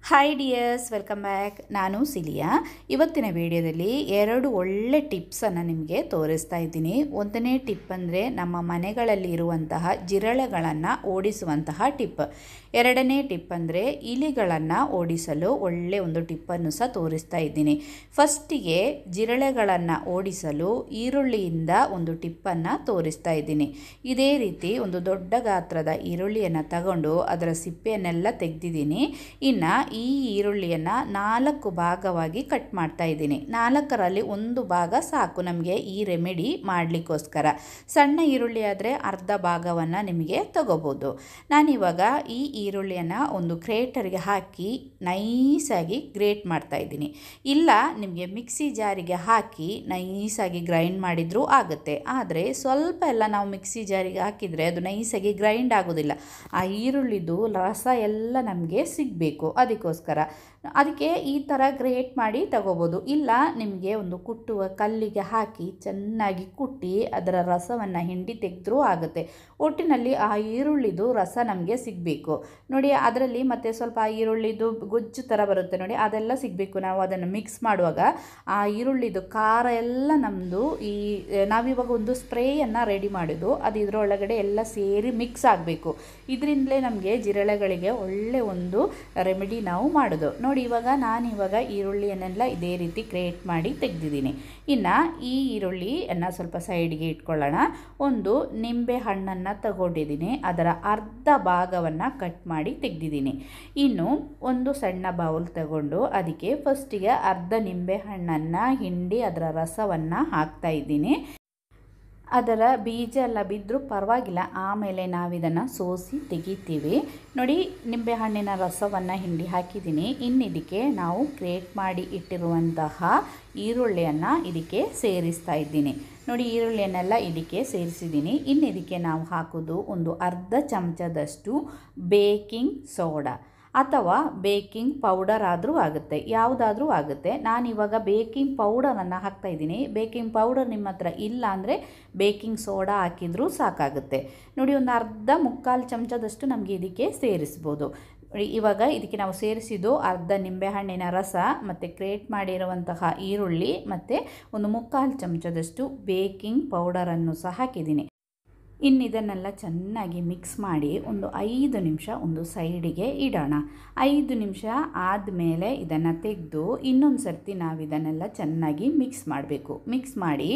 Hi dears, welcome back. ನಾನು cilia. ಇವತ್ತಿನ ವಿಡಿಯೋದಲ್ಲಿ 2 ಒಳ್ಳೆ ಟಿಪ್ಸನ್ನು ನಿಮಗೆ ತೋರಿಸ್ತಾ ಇದ್ದೀನಿ. ಒಂದನೇ ಟಿಪ್ ಅಂದರೆ ನಮ್ಮ ಮನೆಗಳಲ್ಲಿ ಇರುವಂತಹ ಜಿರಳೆಗಳನ್ನು ಓಡಿಸುವಂತಹ ಟಿಪ್. ಎರಡನೇ ಟಿಪ್ ಅಂದರೆ ಇಲಿಗಳನ್ನು ಓಡಿಸಲು ಒಳ್ಳೆ ಒಂದು ಟಿಪ್ಪನ್ನು ಸಹ ತೋರಿಸ್ತಾ ಇದ್ದೀನಿ. ಫಸ್ಟಿಗೆ ಜಿರಳೆಗಳನ್ನು ಓಡಿಸಲು ಈರುಳ್ಳಿಯಿಂದ ಒಂದು ಟಿಪ್ಪನ್ನು ತೋರಿಸ್ತಾ ಇದ್ದೀನಿ. ಇದೇ ರೀತಿ ಒಂದು ದೊಡ್ಡ ಗಾತ್ರದ ಈರುಳ್ಳಿಯನ್ನು ತಗೊಂಡು ಅದರ ಸಿಪ್ಪೆಯನ್ನೆಲ್ಲ ತೆಗೆದಿದ್ದೀನಿ. ಇನ್ನು ಈ ಈರುಳ್ಳಿಯನ್ನು 4 ಭಾಗವಾಗಿ ಕಟ್ ಮಾಡ್ತಾ ಇದ್ದೀನಿ. 4ರಲ್ಲಿ 1 ಭಾಗ ಸಾಕು ನಮಗೆ ಈ ರೆಮಿಡಿ ಮಾಡಲಿಕ್ಕೋಸ್ಕರ. ಸಣ್ಣ ಈರುಳ್ಳಿ ಆದರೆ ಅರ್ಧ ಭಾಗವನ್ನು ನಿಮಗೆ ತಗೋಬೋದು. ನಾನಿವಾಗ ಈ ಈರುಳ್ಳಿಯನ್ನು ಒಂದು ಗ್ರೇಟರ್ಗೆ ಹಾಕಿ ನೈಸಾಗಿ ಗ್ರೇಟ್ ಮಾಡ್ತಾ ಇದ್ದೀನಿ. ಇಲ್ಲ ನಿಮಗೆ ಮಿಕ್ಸಿ ಜಾರಿಗೆ ಹಾಕಿ ನೈಸಾಗಿ ಗ್ರೈಂಡ್ ಮಾಡಿದರೂ ಆಗುತ್ತೆ. ಆದರೆ ಸ್ವಲ್ಪ ಎಲ್ಲ ನಾವು ಮಿಕ್ಸಿ ಜಾರಿಗೆ ಹಾಕಿದರೆ ಅದು ನೈಸಾಗಿ ಗ್ರೈಂಡ್ ಆಗೋದಿಲ್ಲ. ಆ ಈರುಳ್ಳಿದು ರಸ ಎಲ್ಲ ನಮಗೆ ಸಿಗಬೇಕು. ಅದಕ್ಕೆ ಈ ಥರ ಗ್ರೇಟ್ ಮಾಡಿ ತಗೋಬೋದು. ಇಲ್ಲ ನಿಮಗೆ ಒಂದು ಕುಟ್ಟುವ ಕಲ್ಲಿಗೆ ಹಾಕಿ ಚೆನ್ನಾಗಿ ಕುಟ್ಟಿ ಅದರ ರಸವನ್ನು ಹಿಂಡಿ ತೆಗೆದ್ರೂ ಆಗುತ್ತೆ. ಒಟ್ಟಿನಲ್ಲಿ ಆ ಈರುಳ್ಳಿದು ರಸ ನಮಗೆ ಸಿಗಬೇಕು ನೋಡಿ. ಅದರಲ್ಲಿ ಮತ್ತೆ ಸ್ವಲ್ಪ ಈರುಳ್ಳಿದು ಗೊಜ್ಜು ಥರ ಬರುತ್ತೆ ನೋಡಿ, ಅದೆಲ್ಲ ಸಿಗಬೇಕು. ನಾವು ಅದನ್ನು ಮಿಕ್ಸ್ ಮಾಡುವಾಗ ಆ ಈರುಳ್ಳಿದು ಖಾರ ಎಲ್ಲ ನಮ್ಮದು ನಾವಿವಾಗ ಒಂದು ಸ್ಪ್ರೇಯನ್ನು ರೆಡಿ ಮಾಡೋದು, ಅದು ಇದರೊಳಗಡೆ ಎಲ್ಲ ಸೇರಿ ಮಿಕ್ಸ್ ಆಗಬೇಕು. ಇದರಿಂದಲೇ ನಮಗೆ ಜಿರಳೆಗಳಿಗೆ ಒಳ್ಳೆ ಒಂದು ರೆಮಿಡಿ ನಾವು ಮಾಡೋದು ನೋಡಿ. ನಾನಿವಾಗ ಈರುಳ್ಳಿಯನ್ನೆಲ್ಲ ಇದೇ ರೀತಿ ಗ್ರೇಟ್ ಮಾಡಿ ತೆಗೆದಿದ್ದೀನಿ. ಇನ್ನು ಈ ಈರುಳ್ಳಿಯನ್ನು ಸ್ವಲ್ಪ ಸೈಡ್ಗೆ ಇಟ್ಕೊಳ್ಳೋಣ. ಒಂದು ನಿಂಬೆ ಹಣ್ಣನ್ನು ತಗೊಂಡಿದ್ದೀನಿ, ಅದರ ಅರ್ಧ ಭಾಗವನ್ನು ಕಟ್ ಮಾಡಿ ತೆಗೆದಿದ್ದೀನಿ. ಇನ್ನು ಒಂದು ಸಣ್ಣ ಬೌಲ್ ತಗೊಂಡು ಅದಕ್ಕೆ ಫಸ್ಟಿಗೆ ಅರ್ಧ ನಿಂಬೆ ಹಣ್ಣನ್ನು ಹಿಂಡಿ ಅದರ ರಸವನ್ನು ಹಾಕ್ತಾ ಇದ್ದೀನಿ. ಅದರ ಬೀಜ ಎಲ್ಲ ಬಿದ್ದರೂ ಪರವಾಗಿಲ್ಲ, ಆಮೇಲೆ ನಾವಿದನ್ನು ಸೋಸಿ ತೆಗಿತೀವಿ ನೋಡಿ. ನಿಂಬೆಹಣ್ಣಿನ ರಸವನ್ನು ಹಿಂಡಿ ಹಾಕಿದ್ದೀನಿ. ಇನ್ನು ಇದಕ್ಕೆ ನಾವು ಗ್ರೇಟ್ ಮಾಡಿ ಇಟ್ಟಿರುವಂತಹ ಈರುಳ್ಳಿಯನ್ನು ಇದಕ್ಕೆ ಸೇರಿಸ್ತಾ ಇದ್ದೀನಿ ನೋಡಿ. ಈರುಳ್ಳಿಯನ್ನೆಲ್ಲ ಇದಕ್ಕೆ ಸೇರಿಸಿದ್ದೀನಿ. ಇನ್ನು ಇದಕ್ಕೆ ನಾವು ಹಾಕೋದು ಒಂದು ಅರ್ಧ ಚಮಚದಷ್ಟು ಬೇಕಿಂಗ್ ಸೋಡಾ ಅಥವಾ ಬೇಕಿಂಗ್ ಪೌಡರ್ ಆದರೂ ಆಗುತ್ತೆ, ಯಾವುದಾದ್ರೂ ಆಗುತ್ತೆ. ನಾನಿವಾಗ ಬೇಕಿಂಗ್ ಪೌಡರನ್ನು ಹಾಕ್ತಾಯಿದ್ದೀನಿ. ಬೇಕಿಂಗ್ ಪೌಡರ್ ನಿಮ್ಮ ಹತ್ರ ಇಲ್ಲ ಅಂದರೆ ಬೇಕಿಂಗ್ ಸೋಡಾ ಹಾಕಿದರೂ ಸಾಕಾಗುತ್ತೆ ನೋಡಿ. ಒಂದು ಅರ್ಧ ಮುಕ್ಕಾಲು ಚಮಚದಷ್ಟು ನಮಗೆ ಇದಕ್ಕೆ ಸೇರಿಸ್ಬೋದು. ಇವಾಗ ಇದಕ್ಕೆ ನಾವು ಸೇರಿಸಿದ್ದು ಅರ್ಧ ನಿಂಬೆಹಣ್ಣಿನ ರಸ ಮತ್ತು ಗ್ರೇಟ್ ಮಾಡಿರುವಂತಹ ಈರುಳ್ಳಿ ಮತ್ತು ಒಂದು ಮುಕ್ಕಾಲು ಚಮಚದಷ್ಟು ಬೇಕಿಂಗ್ ಪೌಡರನ್ನು ಸಹ ಹಾಕಿದ್ದೀನಿ. ಇನ್ನು ಇದನ್ನೆಲ್ಲ ಚೆನ್ನಾಗಿ ಮಿಕ್ಸ್ ಮಾಡಿ ಒಂದು 5 ನಿಮಿಷ ಒಂದು ಸೈಡಿಗೆ ಇಡೋಣ. 5 ನಿಮಿಷ ಆದಮೇಲೆ ಇದನ್ನು ತೆಗೆದು ಇನ್ನೊಂದು ಸರ್ತಿ ನಾವು ಇದನ್ನೆಲ್ಲ ಚೆನ್ನಾಗಿ ಮಿಕ್ಸ್ ಮಾಡಬೇಕು. ಮಿಕ್ಸ್ ಮಾಡಿ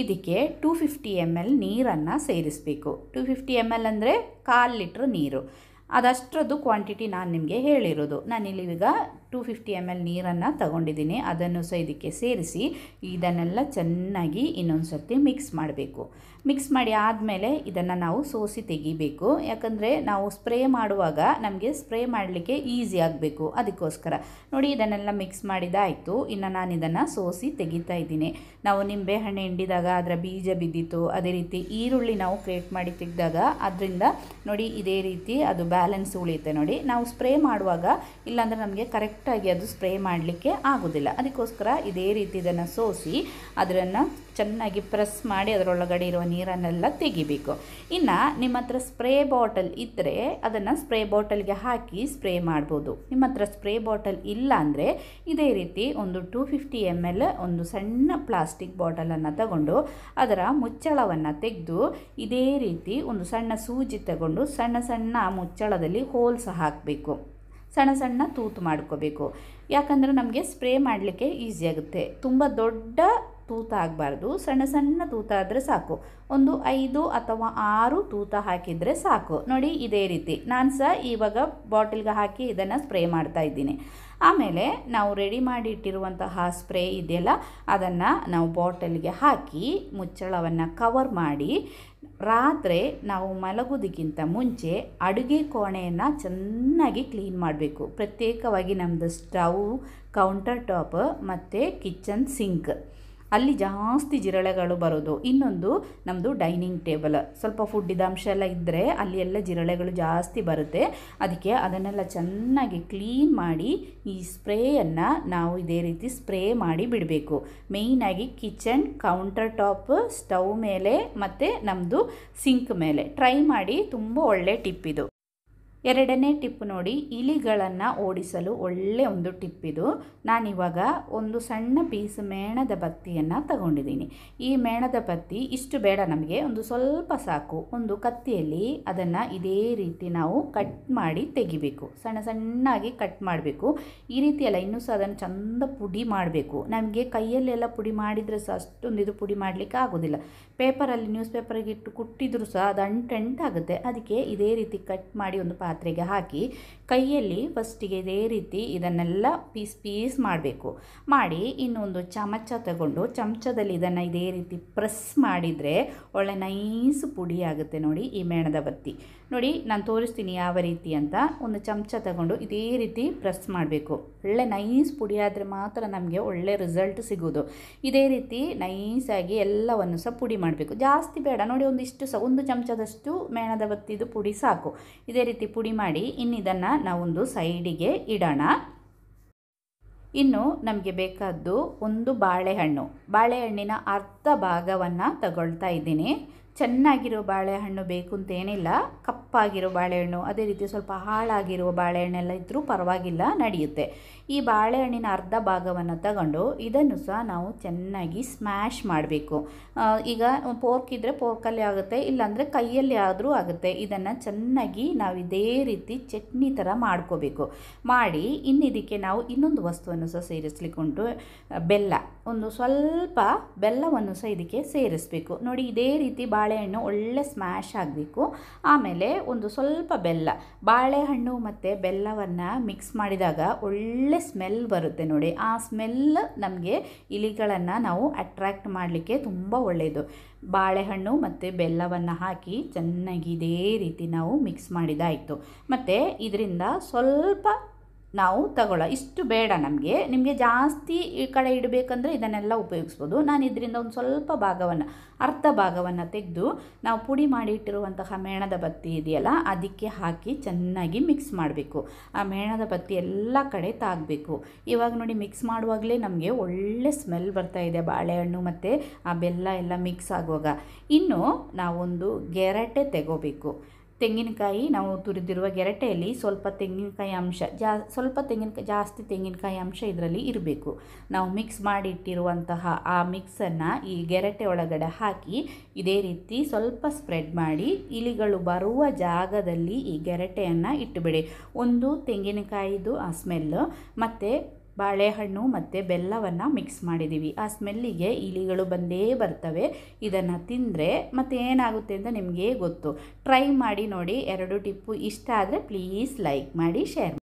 ಇದಕ್ಕೆ 250 ml ನೀರನ್ನು ಸೇರಿಸಬೇಕು. 250 ml ಅಂದರೆ 1/4 ಲೀಟ್ರ್ ನೀರು. ಅದಷ್ಟರದ್ದು ಕ್ವಾಂಟಿಟಿ ನಾನು ನಿಮಗೆ ಹೇಳಿರೋದು. ನಾನಿಲ್ಲಿ ಈಗ 250 ml ನೀರನ್ನು ತಗೊಂಡಿದ್ದೀನಿ. ಅದನ್ನು ಸಹ ಇದಕ್ಕೆ ಸೇರಿಸಿ ಇದನ್ನೆಲ್ಲ ಚೆನ್ನಾಗಿ ಇನ್ನೊಂದು ಸರ್ತಿ ಮಿಕ್ಸ್ ಮಾಡಬೇಕು. ಮಿಕ್ಸ್ ಮಾಡಿ ಆದಮೇಲೆ ಇದನ್ನು ನಾವು ಸೋಸಿ ತೆಗಿಬೇಕು. ಯಾಕಂದರೆ ನಾವು ಸ್ಪ್ರೇ ಮಾಡುವಾಗ ನಮಗೆ ಸ್ಪ್ರೇ ಮಾಡಲಿಕ್ಕೆ ಈಸಿ ಆಗಬೇಕು, ಅದಕ್ಕೋಸ್ಕರ ನೋಡಿ. ಇದನ್ನೆಲ್ಲ ಮಿಕ್ಸ್ ಮಾಡಿದಾಯಿತು. ಇನ್ನು ನಾನು ಇದನ್ನು ಸೋಸಿ ತೆಗಿತಾ ಇದ್ದೀನಿ. ನಾವು ನಿಂಬೆ ಹಣ್ಣು ಹಿಂಡಿದಾಗ ಅದರ ಬೀಜ ಬಿದ್ದಿತ್ತು, ಅದೇ ರೀತಿ ಈರುಳ್ಳಿ ನಾವು ಗ್ರೇಟ್ ಮಾಡಿ ತೆಗೆದಾಗ ಅದರಿಂದ ನೋಡಿ ಇದೇ ರೀತಿ ಅದು ಬ್ಯಾಲೆನ್ಸ್ ಉಳಿಯುತ್ತೆ ನೋಡಿ. ನಾವು ಸ್ಪ್ರೇ ಮಾಡುವಾಗ ಇಲ್ಲಾಂದರೆ ನಮಗೆ ಕರೆಕ್ಟಾಗಿ ಅದು ಸ್ಪ್ರೇ ಮಾಡಲಿಕ್ಕೆ ಆಗೋದಿಲ್ಲ. ಅದಕ್ಕೋಸ್ಕರ ಇದೇ ರೀತಿ ಇದನ್ನು ಸೋಸಿ ಅದನ್ನು ಚೆನ್ನಾಗಿ ಪ್ರೆಸ್ ಮಾಡಿ ಅದರೊಳಗಡೆ ಇರುವ ನೀರನ್ನೆಲ್ಲ ತೆಗಿಬೇಕು. ಇನ್ನು ನಿಮ್ಮ ಹತ್ರ ಸ್ಪ್ರೇ ಬಾಟಲ್ ಇದ್ದರೆ ಅದನ್ನು ಸ್ಪ್ರೇ ಬಾಟಲ್ಗೆ ಹಾಕಿ ಸ್ಪ್ರೇ ಮಾಡ್ಬೋದು. ನಿಮ್ಮ ಹತ್ರ ಸ್ಪ್ರೇ ಬಾಟಲ್ ಇಲ್ಲ ಅಂದರೆ ಇದೇ ರೀತಿ ಒಂದು 250 ml ಒಂದು ಸಣ್ಣ ಪ್ಲಾಸ್ಟಿಕ್ ಬಾಟಲನ್ನು ತಗೊಂಡು ಅದರ ಮುಚ್ಚಳವನ್ನು ತೆಗೆದು ಇದೇ ರೀತಿ ಒಂದು ಸಣ್ಣ ಸೂಜಿ ತಗೊಂಡು ಸಣ್ಣ ಸಣ್ಣ ಮುಚ್ಚಳದಲ್ಲಿ ಹೋಲ್ಸ್ ಹಾಕಬೇಕು. ಸಣ್ಣ ಸಣ್ಣ ತೂತು ಮಾಡ್ಕೋಬೇಕು. ಯಾಕಂದರೆ ನಮಗೆ ಸ್ಪ್ರೇ ಮಾಡಲಿಕ್ಕೆ ಈಸಿ ಆಗುತ್ತೆ. ತುಂಬ ದೊಡ್ಡ ತೂತ ಆಗಬಾರ್ದು, ಸಣ್ಣ ಸಣ್ಣ ತೂತ ಆದರೆ ಸಾಕು. ಒಂದು 5 ಅಥವಾ 6 ತೂತ ಹಾಕಿದರೆ ಸಾಕು ನೋಡಿ. ಇದೇ ರೀತಿ ನಾನು ಸಹ ಇವಾಗ ಬಾಟಲ್ಗೆ ಹಾಕಿ ಇದನ್ನು ಸ್ಪ್ರೇ ಮಾಡ್ತಾ ಇದ್ದೀನಿ. ಆಮೇಲೆ ನಾವು ರೆಡಿ ಮಾಡಿ ಇಟ್ಟಿರುವಂತಹ ಸ್ಪ್ರೇ ಇದೆಯಲ್ಲ ಅದನ್ನು ನಾವು ಬಾಟಲ್ಗೆ ಹಾಕಿ ಮುಚ್ಚಳವನ್ನು ಕವರ್ ಮಾಡಿ ರಾತ್ರಿ ನಾವು ಮಲಗೋದಕ್ಕಿಂತ ಮುಂಚೆ ಅಡುಗೆ ಕೋಣೆಯನ್ನು ಚೆನ್ನಾಗಿ ಕ್ಲೀನ್ ಮಾಡಬೇಕು. ಪ್ರತ್ಯೇಕವಾಗಿ ನಮ್ಮದು ಸ್ಟವ್, ಕೌಂಟರ್ ಟಾಪ್ ಮತ್ತು ಕಿಚನ್ ಸಿಂಕ್ ಅಲ್ಲಿ ಜಾಸ್ತಿ ಜಿರಳೆಗಳು ಬರೋದು. ಇನ್ನೊಂದು ನಮ್ಮದು ಡೈನಿಂಗ್ ಟೇಬಲ್, ಸ್ವಲ್ಪ ಫುಡ್ಡಿದ ಅಂಶ ಎಲ್ಲ ಇದ್ದರೆ ಅಲ್ಲಿ ಎಲ್ಲ ಜಿರಳೆಗಳು ಜಾಸ್ತಿ ಬರುತ್ತೆ. ಅದಕ್ಕೆ ಅದನ್ನೆಲ್ಲ ಚೆನ್ನಾಗಿ ಕ್ಲೀನ್ ಮಾಡಿ ಈ ಸ್ಪ್ರೇಯನ್ನು ನಾವು ಇದೇ ರೀತಿ ಸ್ಪ್ರೇ ಮಾಡಿ ಬಿಡಬೇಕು. ಮೇಯ್ನಾಗಿ ಕಿಚನ್, ಕೌಂಟರ್ ಟಾಪ್, ಸ್ಟವ್ ಮೇಲೆ ಮತ್ತು ನಮ್ಮದು ಸಿಂಕ್ ಮೇಲೆ ಟ್ರೈ ಮಾಡಿ. ತುಂಬ ಒಳ್ಳೆ ಟಿಪ್ ಇದು. ಎರಡನೇ ಟಿಪ್ ನೋಡಿ, ಇಲಿಗಳನ್ನು ಓಡಿಸಲು ಒಳ್ಳೆಯ ಒಂದು ಟಿಪ್ ಇದು. ನಾನಿವಾಗ ಒಂದು ಸಣ್ಣ ಪೀಸ್ ಮೇಣದ ಬತ್ತಿಯನ್ನು ತಗೊಂಡಿದ್ದೀನಿ. ಈ ಮೇಣದ ಬತ್ತಿ ಇಷ್ಟು ಬೇಡ, ನಮಗೆ ಒಂದು ಸ್ವಲ್ಪ ಸಾಕು. ಒಂದು ಕತ್ತಿಯಲ್ಲಿ ಅದನ್ನು ಇದೇ ರೀತಿ ನಾವು ಕಟ್ ಮಾಡಿ ತೆಗಿಬೇಕು. ಸಣ್ಣ ಸಣ್ಣಾಗಿ ಕಟ್ ಮಾಡಬೇಕು. ಈ ರೀತಿ ಅಲ್ಲ, ಇನ್ನೂ ಸಹ ಅದನ್ನು ಚಂದ ಪುಡಿ ಮಾಡಬೇಕು. ನಮಗೆ ಕೈಯಲ್ಲೆಲ್ಲ ಪುಡಿ ಮಾಡಿದರೆ ಸಹ ಅಷ್ಟೊಂದು ಇದು ಪುಡಿ ಮಾಡಲಿಕ್ಕೆ ಆಗೋದಿಲ್ಲ. ಪೇಪರಲ್ಲಿ ನ್ಯೂಸ್ ಪೇಪರಿಗೆ ಇಟ್ಟು ಕುಟ್ಟಿದ್ರೂ ಸಹ ಅದು ಅಂಟಾಗುತ್ತೆ. ಅದಕ್ಕೆ ಇದೇ ರೀತಿ ಕಟ್ ಮಾಡಿ ಒಂದು ಪಾತ್ರೆಗೆ ಹಾಕಿ ಕೈಯಲ್ಲಿ ಫಸ್ಟಿಗೆ ಇದೇ ರೀತಿ ಇದನ್ನೆಲ್ಲ ಪೀಸ್ ಮಾಡಬೇಕು. ಮಾಡಿ ಇನ್ನೊಂದು ಚಮಚ ತಗೊಂಡು ಚಮಚದಲ್ಲಿ ಇದನ್ನು ಇದೇ ರೀತಿ ಪ್ರೆಸ್ ಮಾಡಿದರೆ ಒಳ್ಳೆ ನೈಸ್ ಪುಡಿ ಆಗುತ್ತೆ. ನೋಡಿ ಈ ಮೇಣದ ಬತ್ತಿ ನೋಡಿ, ನಾನು ತೋರಿಸ್ತೀನಿ ಯಾವ ರೀತಿ ಅಂತ. ಒಂದು ಚಮಚ ತಗೊಂಡು ಇದೇ ರೀತಿ ಪ್ರೆಸ್ ಮಾಡಬೇಕು. ಒಳ್ಳೆ ನೈಸ್ ಪುಡಿ ಆದರೆ ಮಾತ್ರ ನಮಗೆ ಒಳ್ಳೆ ರಿಸಲ್ಟ್ ಸಿಗೋದು. ಇದೇ ರೀತಿ ನೈಸಾಗಿ ಎಲ್ಲವನ್ನು ಸಹ ಪುಡಿ ಮಾಡಬೇಕು. ಜಾಸ್ತಿ ಬೇಡ ನೋಡಿ, ಒಂದಿಷ್ಟು ಸಹ ಒಂದು ಚಮಚದಷ್ಟು ಮೇಣದ ಬತ್ತಿದು ಪುಡಿ ಸಾಕು. ಇದೇ ರೀತಿ ಪುಡಿ ಮಾಡಿ ಇನ್ನಿದನ್ನು ನಾವೊಂದು ಸೈಡಿಗೆ ಇಡೋಣ. ಇನ್ನು ನಮಗೆ ಬೇಕಾದ್ದು ಒಂದು ಬಾಳೆಹಣ್ಣಿನ ಅರ್ಧ ಭಾಗವನ್ನು ತಗೊಳ್ತಾ ಇದ್ದೀನಿ. ಚೆನ್ನಾಗಿರೋ ಬಾಳೆಹಣ್ಣು ಬೇಕು ಅಂತೇನಿಲ್ಲ, ಕಪ್ಪಾಗಿರೋ ಬಾಳೆಹಣ್ಣು, ಅದೇ ರೀತಿ ಸ್ವಲ್ಪ ಹಾಳಾಗಿರುವ ಬಾಳೆಹಣ್ಣೆಲ್ಲ ಇದ್ದರೂ ಪರವಾಗಿಲ್ಲ, ನಡೆಯುತ್ತೆ. ಈ ಬಾಳೆಹಣ್ಣಿನ ಅರ್ಧ ಭಾಗವನ್ನು ತಗೊಂಡು ಇದನ್ನು ಸಹ ನಾವು ಚೆನ್ನಾಗಿ ಸ್ಮ್ಯಾಶ್ ಮಾಡಬೇಕು. ಈಗ ಪೋರ್ಕ್ ಇದ್ದರೆ ಪೋರ್ಕಲ್ಲಿ ಆಗುತ್ತೆ, ಇಲ್ಲಾಂದರೆ ಕೈಯಲ್ಲಿ ಆದರೂ ಆಗುತ್ತೆ. ಇದನ್ನು ಚೆನ್ನಾಗಿ ನಾವು ಇದೇ ರೀತಿ ಚಟ್ನಿ ಥರ ಮಾಡ್ಕೋಬೇಕು. ಮಾಡಿ ಇನ್ನಿದಕ್ಕೆ ನಾವು ಇನ್ನೊಂದು ವಸ್ತುವನ್ನು ಸಹ ಸೇರಿಸ್ಲಿಕ್ಕುಂಟು, ಬೆಲ್ಲ. ಒಂದು ಸ್ವಲ್ಪ ಬೆಲ್ಲವನ್ನು ಸಹ ಇದಕ್ಕೆ ಸೇರಿಸಬೇಕು. ನೋಡಿ ಇದೇ ರೀತಿ ಬಾಳೆಹಣ್ಣು ಒಳ್ಳೆ ಸ್ಮ್ಯಾಶ್ ಆಗಬೇಕು. ಆಮೇಲೆ ಒಂದು ಸ್ವಲ್ಪ ಬೆಲ್ಲ, ಬಾಳೆಹಣ್ಣು ಮತ್ತು ಬೆಲ್ಲವನ್ನು ಮಿಕ್ಸ್ ಮಾಡಿದಾಗ ಒಳ್ಳೆ ಸ್ಮೆಲ್ ಬರುತ್ತೆ ನೋಡಿ. ಆ ಸ್ಮೆಲ್ ನಮಗೆ ಇಲಿಗಳನ್ನು ನಾವು ಅಟ್ರ್ಯಾಕ್ಟ್ ಮಾಡಲಿಕ್ಕೆ ತುಂಬ ಒಳ್ಳೆಯದು. ಬಾಳೆಹಣ್ಣು ಮತ್ತು ಬೆಲ್ಲವನ್ನು ಹಾಕಿ ಚೆನ್ನಾಗಿ ಇದೇ ರೀತಿ ನಾವು ಮಿಕ್ಸ್ ಮಾಡಿದಾಯಿತು. ಮತ್ತು ಇದರಿಂದ ಸ್ವಲ್ಪ ನಾವು ತಗೊಳ್ಳೋ ಇಷ್ಟು ಬೇಡ ನಮಗೆ. ನಿಮಗೆ ಜಾಸ್ತಿ ಈ ಕಡೆ ಇಡಬೇಕಂದ್ರೆ ಇದನ್ನೆಲ್ಲ ಉಪಯೋಗಿಸ್ಬೋದು. ನಾನು ಇದರಿಂದ ಒಂದು ಸ್ವಲ್ಪ ಭಾಗವನ್ನು, ಅರ್ಧ ಭಾಗವನ್ನು ತೆಗೆದು ನಾವು ಪುಡಿ ಮಾಡಿ ಇಟ್ಟಿರುವಂತಹ ಮೇಣದ ಬತ್ತಿ ಇದೆಯಲ್ಲ ಅದಕ್ಕೆ ಹಾಕಿ ಚೆನ್ನಾಗಿ ಮಿಕ್ಸ್ ಮಾಡಬೇಕು. ಆ ಮೇಣದ ಬತ್ತಿ ಎಲ್ಲ ಕಡೆ ತಾಗಬೇಕು. ಇವಾಗ ನೋಡಿ ಮಿಕ್ಸ್ ಮಾಡುವಾಗಲೇ ನಮಗೆ ಒಳ್ಳೆ ಸ್ಮೆಲ್ ಬರ್ತಾ ಇದೆ, ಬಾಳೆಹಣ್ಣು ಮತ್ತು ಆ ಬೆಲ್ಲ ಎಲ್ಲ ಮಿಕ್ಸ್ ಆಗುವಾಗ. ಇನ್ನು ನಾವೊಂದು ಗೆರಟೆ ತೆಗೋಬೇಕು. ತೆಂಗಿನಕಾಯಿ ನಾವು ತುರಿದಿರುವ ಗೆರಟೆಯಲ್ಲಿ ಸ್ವಲ್ಪ ತೆಂಗಿನಕಾಯಿ ಅಂಶ ಜಾಸ್ತಿ ತೆಂಗಿನಕಾಯಿ ಅಂಶ ಇದರಲ್ಲಿ ಇರಬೇಕು. ನಾವು ಮಿಕ್ಸ್ ಮಾಡಿ ಇಟ್ಟಿರುವಂತಹ ಆ ಮಿಕ್ಸನ್ನು ಈ ಗೆರಟೆ ಒಳಗಡೆ ಹಾಕಿ ಇದೇ ರೀತಿ ಸ್ವಲ್ಪ ಸ್ಪ್ರೆಡ್ ಮಾಡಿ ಇಲಿಗಳು ಬರುವ ಜಾಗದಲ್ಲಿ ಈ ಗೆರಟೆಯನ್ನು ಇಟ್ಟುಬಿಡಿ. ಒಂದು ತೆಂಗಿನಕಾಯಿದು ಆ ಸ್ಮೆಲ್ಲು ಮತ್ತು ಬಾಳೆಹಣ್ಣು ಮತ್ತು ಬೆಲ್ಲವನ್ನು ಮಿಕ್ಸ್ ಮಾಡಿದ್ದೀವಿ, ಆ ಸ್ಮೆಲ್ಲಿಗೆ ಇಲಿಗಳು ಬಂದೇ ಬರ್ತವೆ. ಇದನ್ನು ತಿಂದರೆ ಮತ್ತು ಏನಾಗುತ್ತೆ ಅಂತ ನಿಮಗೆ ಗೊತ್ತು. ಟ್ರೈ ಮಾಡಿ ನೋಡಿ. ಎರಡು ಟಿಪ್ಪು ಇಷ್ಟ ಆದರೆ ಪ್ಲೀಸ್ ಲೈಕ್ ಮಾಡಿ, ಶೇರ್ ಮಾಡಿ.